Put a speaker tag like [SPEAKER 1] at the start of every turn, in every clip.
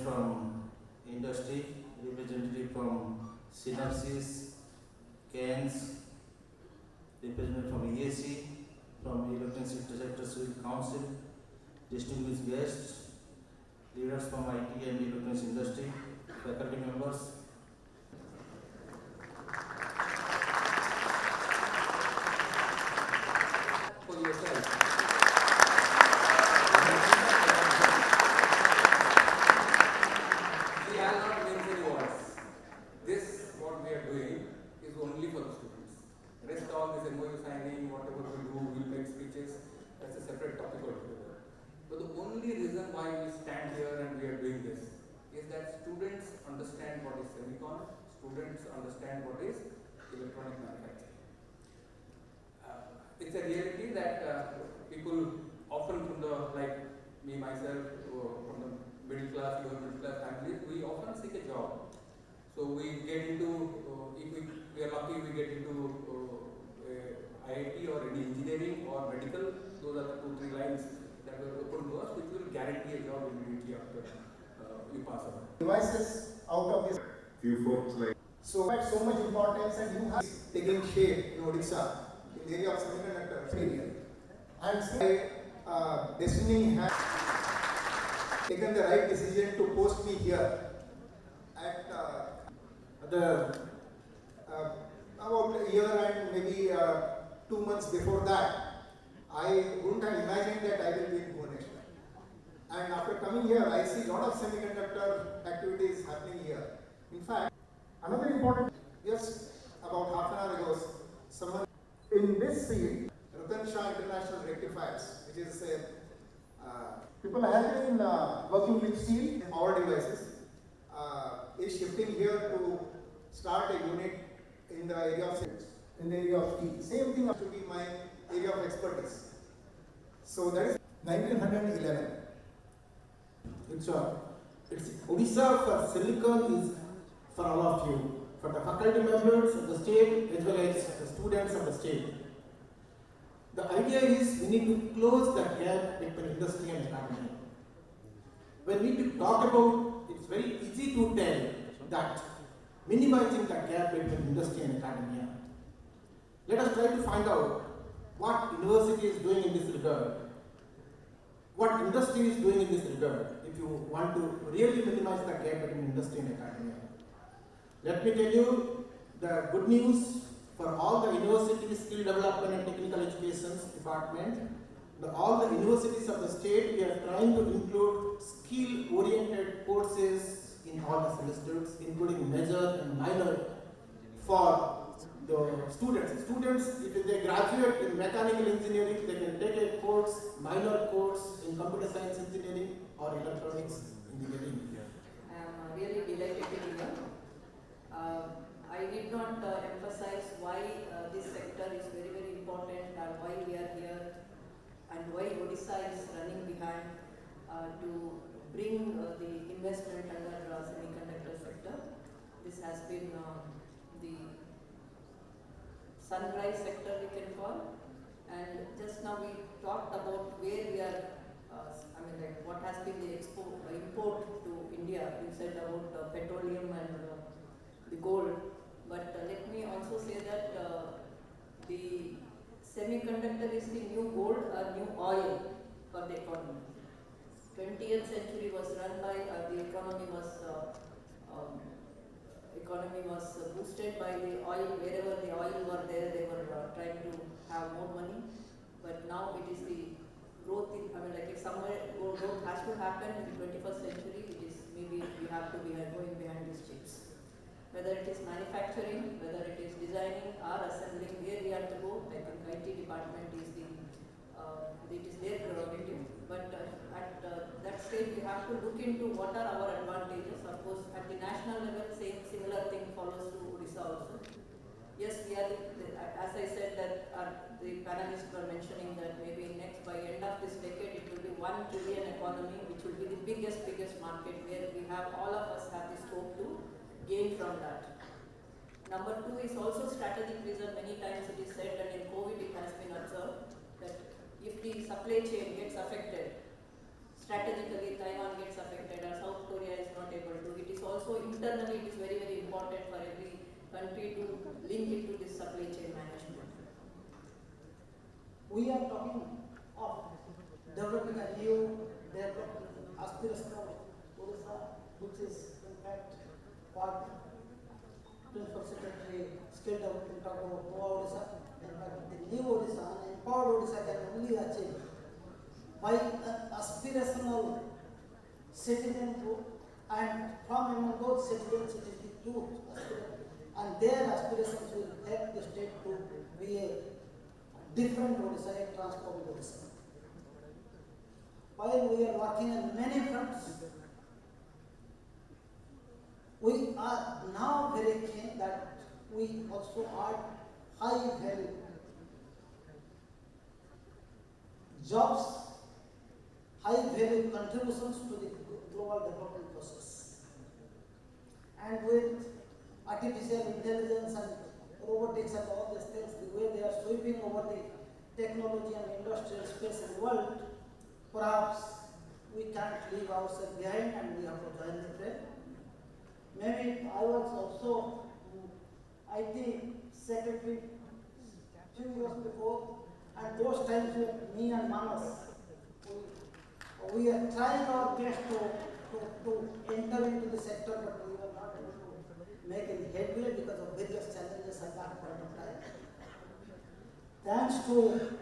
[SPEAKER 1] from industry, representative from synopsis, CANS, representative from IESA, from Electronic Sector Civil Council, distinguished guests, leaders from IT and electronics industry, faculty members.
[SPEAKER 2] For yourself. We are not making any words. This, what we are doing, is only for the students. Rest all this MoU signing, whatever we do, we'll make speeches, that's a separate topic altogether. But the only reason why we stand here and we are doing this is that students understand what is semicon, students understand what is electronic manufacturing. It's a reality that people often from the, like me myself, from the middle class, lower middle class families, we often seek a job. So we get into, if we are lucky, we get into IIT or any engineering or medical. Those are the 2-3 lines that were open to us, which will guarantee a job immediately after you pass out.
[SPEAKER 3] Devices out of this.
[SPEAKER 4] Few folks like.
[SPEAKER 3] So had so much importance, and you have taken shape in Odisha in the area of semiconductor area. And destiny has taken the right decision to post me here at about a year and maybe 2 months before that. I wouldn't have imagined that I will be in Bhubaneswar. And after coming here, I see a lot of semiconductor activities happening here. In fact, another important, just about half an hour ago, someone in this field, Ratan Shah International Rectifiers, which is people have been working with steel in power devices, is shifting here to start a unit in the area of steel. Same thing has to be my area of expertise. So that is 1911.
[SPEAKER 5] It's Odisha for Silicon is for all of you, for the faculty members of the state as well as the students of the state. The idea is we need to close the gap between industry and academia. When we talk about, it's very easy to tell that minimizing the gap between industry and academia. Let us try to find out what university is doing in this regard, what industry is doing in this regard, if you want to really minimize the gap between industry and academia. Let me tell you the good news for all the university skill development and technical education department. All the universities of the state, we are trying to include skill-oriented courses in all the semesters, including major and minor for the students. Students, if they graduate in mechanical engineering, they can take a course, minor course in computer science engineering or electronics engineering.
[SPEAKER 6] I am really delighted to be here. I did not emphasize why this sector is very, very important and why we are here and why Odisha is running behind to bring the investment under semiconductor sector. This has been the sunrise sector we can call, and just now we talked about where we are, what has been the import to India. You said about petroleum and the gold, but let me also say that the semiconductor is the new gold or new oil for the economy. 20th century was run by the economy was boosted by the oil. Wherever the oil were there, they were trying to have more money. But now it is the growth in, if somewhere growth has to happen in the 21st century, it is maybe we have to be going behind these chips. Whether it is manufacturing, whether it is designing or assembling, where we have to go, I think IT department is it is their prerogative. But at that stage, we have to look into what are our advantages. Of course, at the national level, similar thing follows to Odisha also. Yes, we are, as I said, that the panelists were mentioning that maybe by end of this decade, it will be 1 trillion economy, which will be the biggest market, where we have all of us have the scope to gain from that. Number 2 is also strategic reason. Many times it is said that in COVID it has been observed that if the supply chain gets affected, strategically Taiwan gets affected or South Korea is not able to. It is also internally, it is very, very important for every country to link into this supply chain management.
[SPEAKER 4] We are talking of developing a new development aspirational Odisha, which is in fact what Principal Secretary Skill Development talked about MoU Odisha. In fact, the new Odisha and empowered Odisha can only achieve by an aspirational citizenhood, and from among those citizens it is the youth aspirant, and their aspirations will help the state to be a different Odisha, a transformed Odisha. While we are working on many fronts, we are now very keen that we also add high value jobs, high value contributions to the global development process. And with artificial intelligence and robotics and all these things, the way they are sweeping over the technology and industrial space in the world, perhaps we can't leave ourselves behind and we have to join the trend. Maybe I was also IT secretary few years before, and those times were me and Manas. We are trying our best to enter into the sector, but we were not able to make any headway because of various challenges at that point of time. Thanks to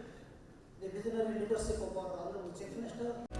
[SPEAKER 4] the visionary leadership of our Honorable Chief Minister.